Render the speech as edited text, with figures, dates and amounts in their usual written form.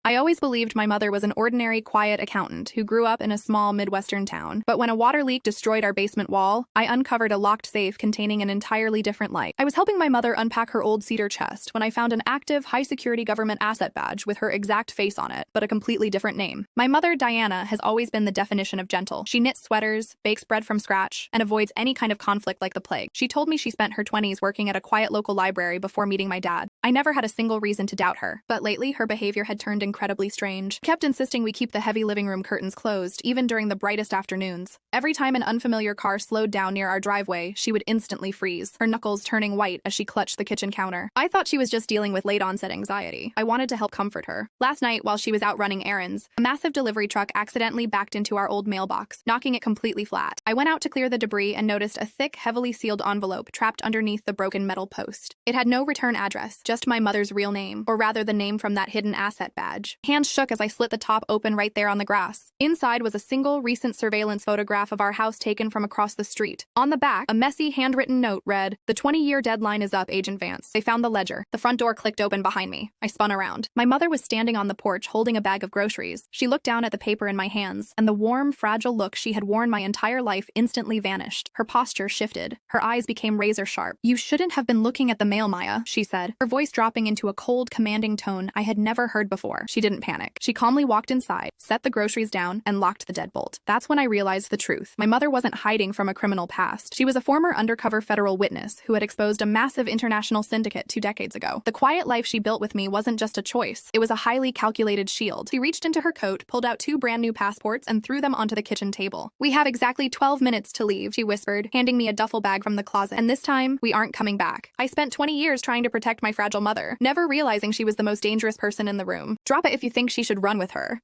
I always believed my mother was an ordinary, quiet accountant who grew up in a small Midwestern town. But when a water leak destroyed our basement wall, I uncovered a locked safe containing an entirely different life. I was helping my mother unpack her old cedar chest when I found an active, high-security government asset badge with her exact face on it, but a completely different name. My mother, Diana, has always been the definition of gentle. She knits sweaters, bakes bread from scratch, and avoids any kind of conflict like the plague. She told me she spent her 20s working at a quiet local library before meeting my dad. I never had a single reason to doubt her, but lately her behavior had turned incredibly strange. She kept insisting we keep the heavy living room curtains closed, even during the brightest afternoons. Every time an unfamiliar car slowed down near our driveway, she would instantly freeze, her knuckles turning white as she clutched the kitchen counter. I thought she was just dealing with late-onset anxiety. I wanted to help comfort her. Last night, while she was out running errands, a massive delivery truck accidentally backed into our old mailbox, knocking it completely flat. I went out to clear the debris and noticed a thick, heavily sealed envelope trapped underneath the broken metal post. It had no return address, just my mother's real name, or rather the name from that hidden asset badge. Hands shook as I slit the top open right there on the grass. Inside was a single recent surveillance photograph of our house taken from across the street. On the back, a messy handwritten note read, "The 20-year deadline is up, Agent Vance." They found the ledger. The front door clicked open behind me. I spun around. My mother was standing on the porch holding a bag of groceries. She looked down at the paper in my hands, and the warm, fragile look she had worn my entire life instantly vanished. Her posture shifted. Her eyes became razor sharp. "You shouldn't have been looking at the mail, Maya," she said, her voice dropping into a cold, commanding tone I had never heard before. She didn't panic. She calmly walked inside, set the groceries down, and locked the deadbolt. That's when I realized the truth. My mother wasn't hiding from a criminal past. She was a former undercover federal witness who had exposed a massive international syndicate 2 decades ago. The quiet life she built with me wasn't just a choice. It was a highly calculated shield. She reached into her coat, pulled out 2 brand new passports, and threw them onto the kitchen table. "We have exactly 12 minutes to leave," she whispered, handing me a duffel bag from the closet. "And this time, we aren't coming back." I spent 20 years trying to protect my fragile mother, never realizing she was the most dangerous person in the room. Drop it if you think she should run with her.